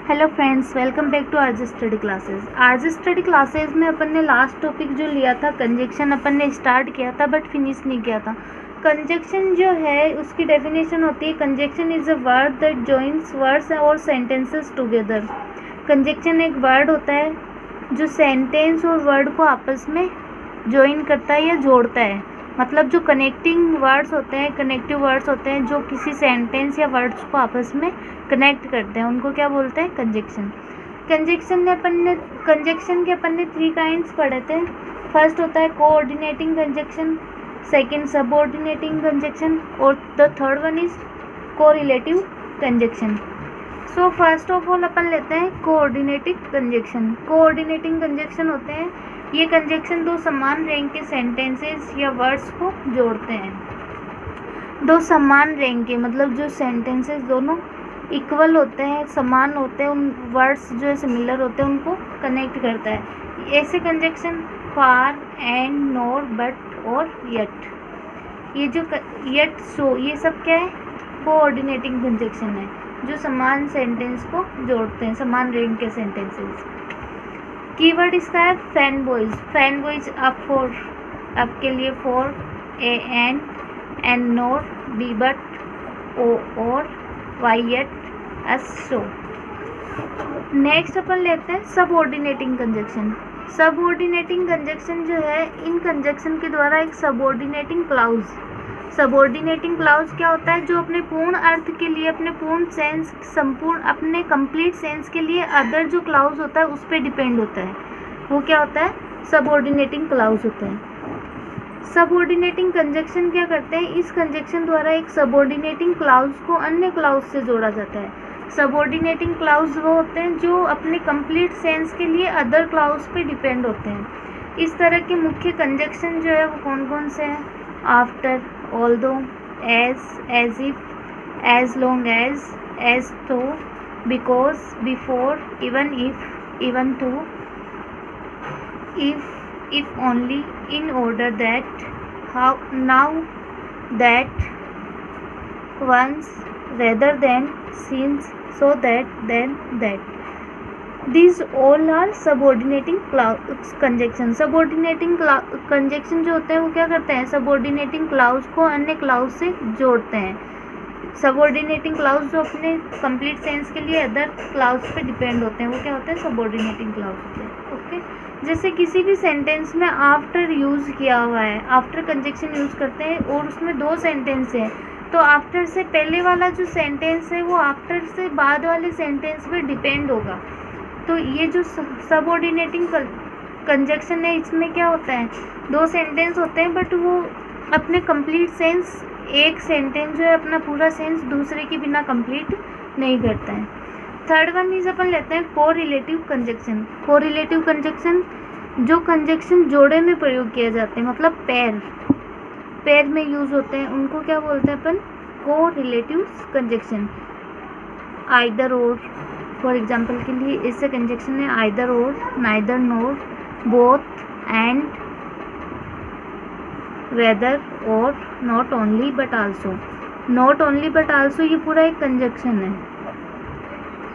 Hello friends, welcome back to RJ study classes. RJ study classes में अपन ने last topic जो लिया था कंजक्शन, अपन ने स्टार्ट किया था बट फिनिश नहीं किया था। कंजक्शन जो है उसकी डेफिनेशन होती है, conjunction is a word that joins words और सेंटेंसेस टुगेदर। कंजक्शन एक वर्ड होता है जो सेंटेंस और वर्ड को आपस में जॉइन करता है या जोड़ता है। मतलब जो कनेक्टिंग वर्ड्स होते हैं, कनेक्टिव वर्ड्स होते हैं जो किसी सेंटेंस या वर्ड्स को आपस में कनेक्ट करते हैं, उनको क्या बोलते हैं? कंजक्शन। कंजक्शन के अपन ने 3 काइंड्स पढ़े थे। फर्स्ट होता है coordinating conjunction, second subordinating conjunction और the third one is correlative conjunction. So first of all अपन लेते हैं कोऑर्डिनेटिंग कंजक्शन। कोऑर्डिनेटिंग कंजक्शन होते हैं ये कंजक्शन दो समान रैंक के सेंटेंसेस या वर्ड्स को जोड़ते हैं। दो समान रैंक के मतलब जो सेंटेंसेस दोनों इक्वल होते हैं, समान होते हैं, उन वर्ड्स जो है सिमिलर होते हैं, उनको कनेक्ट करता है। ऐसे conjunction far and NOR but और यट, ये जो यट सो, ये सब क्या है? कोऑर्डिनेटिंग कंजक्शन है जो समान सेंटेंस को जोड़ते हैं, समान रैंक के सेंटेंसेस। कीवर्ड इसका है फैन बॉयज। फैन बॉयज अप के लिए for, A N nor, B but, O or, Y yet, S so. Next अपन लेते हैं सबऑर्डिनेटिंग कंजक्शन। सबऑर्डिनेटिंग कंजक्शन जो है, इन कंजक्शन के द्वारा एक सबऑर्डिनेटिंग क्लाउज, सबऑर्डिनेटिंग क्लाउज क्या होता है? जो अपने पूर्ण अर्थ के लिए, अपने पूर्ण सेंस, संपूर्ण अपने कंप्लीट सेंस के लिए अदर जो क्लाउज होता है उस पर डिपेंड होता है, वो क्या होता है? सबऑर्डिनेटिंग क्लाउज होता है। सबऑर्डिनेटिंग कंजक्शन क्या करते हैं? इस कंजक्शन द्वारा एक सबऑर्डिनेटिंग क्लाउज को अन्य क्लाउज से जोड़ा जाता है। सबऑर्डिनेटिंग क्लाउज वो होते हैं जो अपने कंप्लीट सेंस के लिए अदर क्लाउज पे डिपेंड होते हैं। इस तरह के मुख्य कंजक्शन जो है वो कौन कौन से हैं? After, although, as if, as long as though, because, before, even if, even though, if only, in order that, how, now, that, once, rather than, since, so that, then, that. These all are subordinating conjunction. Subordinating conjunction जो होते हैं वो क्या करते हैं? Subordinating clause को अन्य clause से जोड़ते हैं। सबऑर्डिनेटिंग क्लाउज जो अपने कंप्लीट सेंस के लिए अदर क्लाउज पे डिपेंड होते हैं, वो क्या होते हैं? सबऑर्डिनेटिंग क्लाउज होते हैं। ओके, जैसे किसी भी सेंटेंस में आफ्टर यूज़ किया हुआ है, आफ्टर कंजक्शन यूज़ करते हैं और उसमें 2 सेंटेंस हैं, तो आफ्टर से पहले वाला जो सेंटेंस है वो आफ्टर से बाद वाले सेंटेंस पे डिपेंड होगा। तो ये जो सबऑर्डिनेटिंग कंजक्शन है इसमें क्या होता है? 2 सेंटेंस होते हैं बट वो अपने कंप्लीट सेंस, एक सेंटेंस जो है अपना पूरा सेंस दूसरे के बिना कंप्लीट नहीं करता है। थर्ड वन इज अपन लेते हैं कोरिलेटिव कंजक्शन। कोरिलेटिव कंजक्शन जो कंजक्शन जोड़े में प्रयोग किए जाते हैं, मतलब पैर में यूज़ होते हैं, उनको क्या बोलते हैं अपन? Correlative conjunction. Either or, for example के लिए इससे कंजक्शन है either or, neither nor, both and, whether or, not only but also. Not only but also ये पूरा एक कंजक्शन है,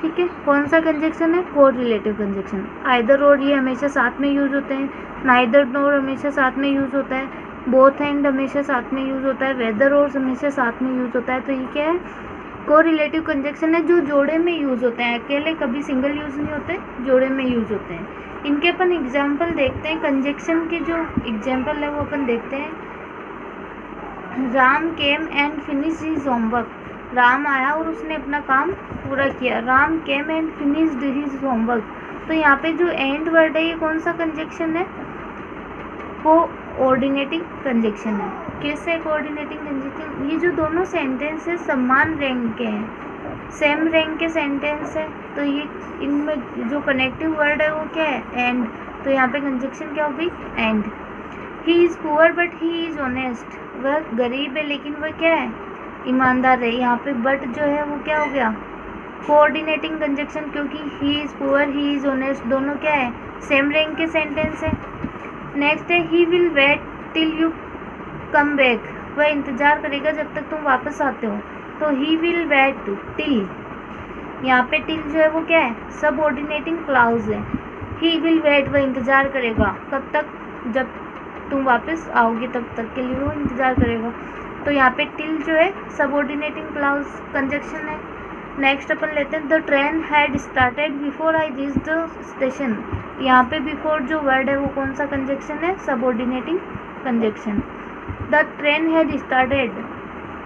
ठीक है। कौन सा कंजक्शन है? Correlative conjunction. आइदर और ये हमेशा साथ में यूज़ होते हैं, नाइदर नोर हमेशा साथ में यूज़ होता है, बोथ एंड हमेशा साथ में यूज़ होता है, वेदर और हमेशा साथ में यूज़ होता है। तो ये क्या है? कोरिलेटिव कंजक्शन है जो जोड़े में यूज़ होते हैं, अकेले कभी सिंगल यूज़ नहीं होते, जोड़े में यूज़ होते हैं। इनके अपन एग्जाम्पल देखते हैं। कंजक्शन के जो एग्जाम्पल है वो अपन देखते हैं। Ram came and finish his homework. Ram आया और उसने अपना काम पूरा किया। Ram came and finished his homework. तो यहाँ पे जो एंड वर्ड है ये कौन सा कंजक्शन है? कोऑर्डिनेटिंग कंजक्शन है। कैसे कोऑर्डिनेटिंग कंजक्शन? ये जो दोनों सेंटेंस है समान रैंक के हैं, सेम रैंक के सेंटेंस है, तो ये इनमें जो कनेक्टिव वर्ड है वो क्या है? एंड। तो यहाँ पे कंजक्शन क्या हो गई? And. He is poor but he is honest. वह गरीब है लेकिन वह क्या है? ईमानदार है। यहाँ पे बट जो है वो क्या हो गया? कोऑर्डिनेटिंग कंजक्शन, क्योंकि he is poor, he is honest दोनों क्या है? सेम रैंक के सेंटेंस है। नेक्स्ट है he will wait till you come back. वह इंतज़ार करेगा जब तक तुम वापस आते हो। तो ही विल वेट टिल, यहाँ पे टिल जो है वो क्या है, सबऑर्डिनेटिंग क्लाउज है। ही विल वेट, वह इंतज़ार करेगा, कब तक, जब तुम वापस आओगे तब तक के लिए वो इंतज़ार करेगा। तो यहाँ पे टिल जो है सबऑर्डिनेटिंग क्लाउज कंजक्शन है। नेक्स्ट अपन लेते हैं the train had started before I reach the station. यहाँ पे बिफोर जो वर्ड है वो कौन सा कंजक्शन है, subordinating conjunction. The train had started,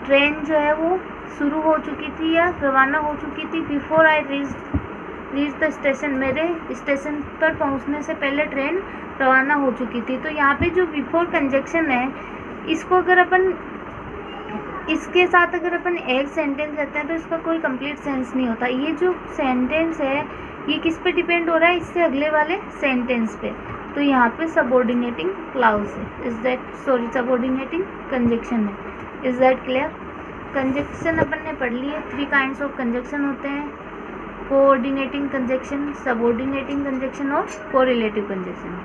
train जो है वो शुरू हो चुकी थी या रवाना हो चुकी थी, before I reach the station, मेरे स्टेशन पर पहुंचने से पहले ट्रेन रवाना हो चुकी थी। तो यहाँ पे जो बिफोर कंजक्शन है, इसको अगर अपन इसके साथ अगर अपन एक सेंटेंस लेते हैं तो इसका कोई कंप्लीट सेंस नहीं होता। ये जो सेंटेंस है ये किस पे डिपेंड हो रहा है, इससे अगले वाले सेंटेंस पे। तो यहाँ पे सबऑर्डिनेटिंग क्लाउज है, सबऑर्डिनेटिंग कंजक्शन है। Is that clear? कंजक्शन अपन ने पढ़ लिए, 3 काइंड्स ऑफ कंजक्शन होते हैं, कोऑर्डिनेटिंग कंजक्शन, सबऑर्डिनेटिंग कंजक्शन और कोरिलेटिव कंजक्शन।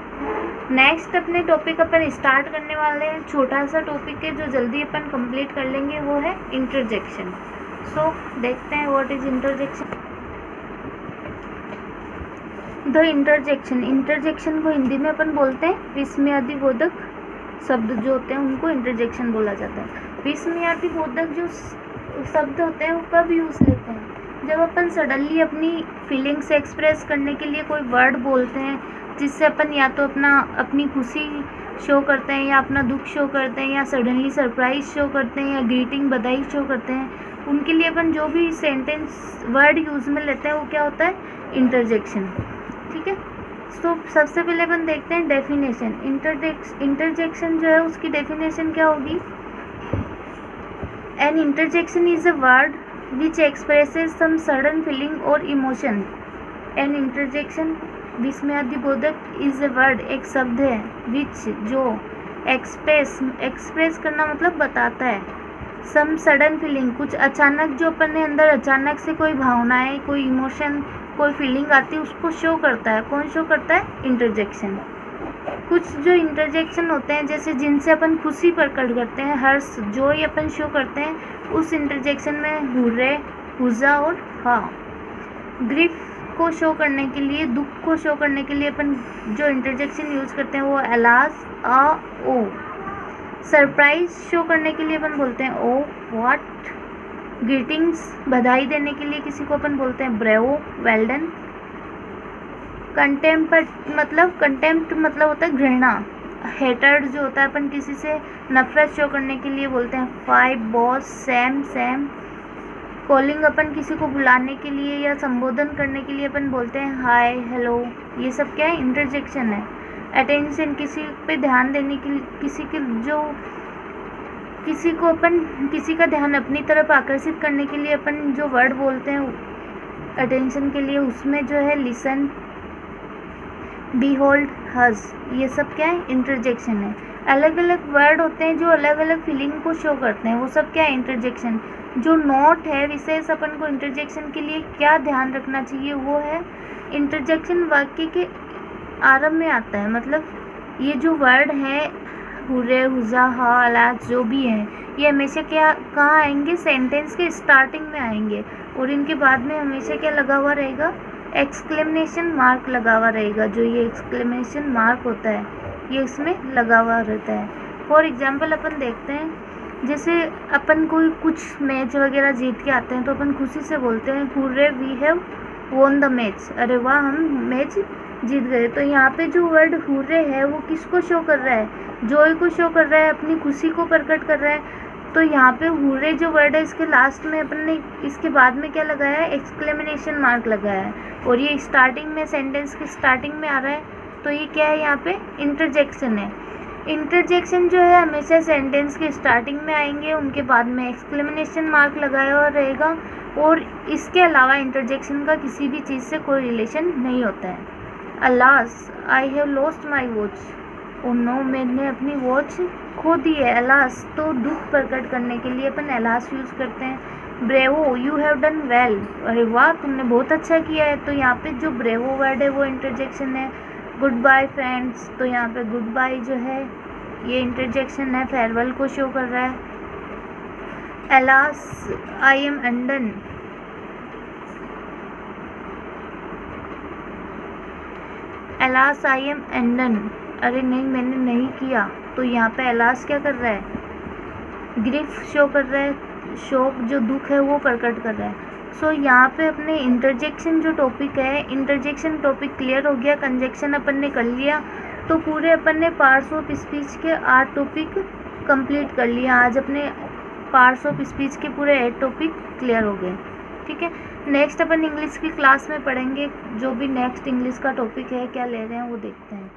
नेक्स्ट अपने टॉपिक अपन स्टार्ट करने वाले हैं, छोटा सा टॉपिक है जो जल्दी अपन कंप्लीट कर लेंगे, वो है इंटरजेक्शन। सो देखते हैं what is interjection. The interjection, interjection को हिंदी में अपन बोलते हैं विस्मयादिबोधक शब्द जो होते हैं उनको इंटरजेक्शन बोला जाता है। विस्मयादिबोधक जो शब्द होते हैं वो कब यूज़ लेते हैं, जब अपन सडनली अपनी फीलिंग्स एक्सप्रेस करने के लिए कोई वर्ड बोलते हैं, जिससे अपन या तो अपनी खुशी शो करते हैं या अपना दुख शो करते हैं या सडनली सरप्राइज शो करते हैं या ग्रीटिंग बधाई शो करते हैं, उनके लिए अपन जो भी सेंटेंस वर्ड यूज़ में लेते हैं वो क्या होता है, इंटरजेक्शन। ठीक है, तो सबसे पहले अपन देखते हैं डेफिनेशन। इंटरजेक्शन जो है उसकी डेफिनेशन क्या होगी, an interjection is a word which expresses some sudden feeling or emotion। an interjection, विस्मयादिबोधक इज ए वर्ड, एक शब्द है, which जो एक्सप्रेस करना मतलब बताता है, some sudden feeling कुछ अचानक जो अपन ने अंदर अचानक से कोई भावनाएं, कोई इमोशन, कोई फीलिंग आती है उसको शो करता है। कौन शो करता है, इंटरजेक्शन। कुछ जो इंटरजेक्शन होते हैं जैसे जिनसे अपन खुशी प्रकट करते हैं, हर्ष, जॉय अपन शो करते हैं, उस इंटरजेक्शन में हुर्रे, हुज़ा और हा। ग्रीफ को शो करने के लिए, दुख को शो करने के लिए अपन जो इंटरजेक्शन यूज़ करते हैं वो एलास, आ, ओ। सरप्राइज शो करने के लिए अपन बोलते हैं ओ, व्हाट। ग्रीटिंग्स, बधाई देने के लिए किसी को अपन बोलते हैं ब्रेवो, वेल डन। कंटेम्प्ट मतलब होता है घृणा। हेटर्ड जो होता है अपन किसी से नफरत शो करने के लिए बोलते हैं फाइव, बॉस, सैम। कॉलिंग अपन किसी को बुलाने के लिए या संबोधन करने के लिए अपन बोलते हैं हाय, हेलो। ये सब क्या है, इंटरजेक्शन है। अटेंशन, किसी पे ध्यान देने के लिए, किसी का ध्यान अपनी तरफ आकर्षित करने के लिए अपन जो वर्ड बोलते हैं अटेंशन के लिए, उसमें जो है लिसन, बीहोल्ड, हज, ये सब क्या है, इंटरजेक्शन है। अलग अलग वर्ड होते हैं जो अलग अलग फीलिंग को शो करते हैं, वो सब क्या है, इंटरजेक्शन। जो नोट है विशेष अपन को इंटरजेक्शन के लिए क्या ध्यान रखना चाहिए वो है, इंटरजेक्शन वाक्य के आरंभ में आता है। मतलब ये जो वर्ड है हुर्रे, हुज़ा, हा, अलास, जो भी है, ये हमेशा कहाँ आएंगे, सेंटेंस के स्टार्टिंग में आएंगे, और इनके बाद में हमेशा क्या लगा हुआ रहेगा, एक्सक्लेमेशन मार्क लगा हुआ रहेगा। जो ये एक्सक्लेमेशन मार्क होता है ये इसमें लगा हुआ रहता है। फॉर एग्जांपल अपन देखते हैं, जैसे अपन कोई कुछ मैच वगैरह जीत के आते हैं तो अपन खुशी से बोलते हैं hurray, we have won the match, अरे वाह हम मैच जीत गए। तो यहाँ पे जो वर्ड हुर्रे है वो किसको शो कर रहा है, जॉय को शो कर रहा है, अपनी खुशी को प्रकट कर रहा है। तो यहाँ पे हुर्रे जो वर्ड है इसके लास्ट में अपन ने इसके बाद में क्या लगाया है, एक्सक्लेमेशन मार्क लगाया है, और ये स्टार्टिंग में, सेंटेंस के स्टार्टिंग में आ रहा है। तो ये क्या है, यहाँ पे इंटरजेक्शन है। इंटरजेक्शन जो है हमेशा सेंटेंस के स्टार्टिंग में आएंगे, उनके बाद में एक्सक्लेमेशन मार्क लगाया हुआ रहेगा, और इसके अलावा इंटरजेक्शन का किसी भी चीज़ से कोई रिलेशन नहीं होता है। Alas, I have lost my watch, oh no, मैंने अपनी वॉच खो दी है। अलास, तो दुख प्रकट करने के लिए अपन अलास यूज़ करते हैं। Bravo, you have done well, अरे वाह तुमने बहुत अच्छा किया है। तो यहाँ पे जो ब्रेवो वर्ड है वो इंटरजेक्शन है। गुड बाय फ्रेंड्स, तो यहाँ पे गुड बाय जो है ये इंटरजेक्शन है, फेयरवेल को शो कर रहा है। Alas, I am undone, alas I am undone, अरे नहीं मैंने नहीं किया, तो यहाँ पे एलास क्या कर रहा है, ग्रीफ शो कर रहा है, शोक जो दुख है वो प्रकट कर रहा है। सो यहाँ पे अपने इंटरजेक्शन जो टॉपिक है, इंटरजेक्शन टॉपिक क्लियर हो गया, कंजक्शन अपन ने कर लिया, तो पूरे अपन ने पार्ट्स ऑफ स्पीच के 8 टॉपिक कंप्लीट कर लिया। आज अपने पार्ट्स ऑफ स्पीच के पूरे 8 टॉपिक क्लियर हो गए। ठीक है, नेक्स्ट अपन इंग्लिश की क्लास में पढ़ेंगे, जो भी नेक्स्ट इंग्लिश का टॉपिक है क्या ले रहे हैं वो देखते हैं।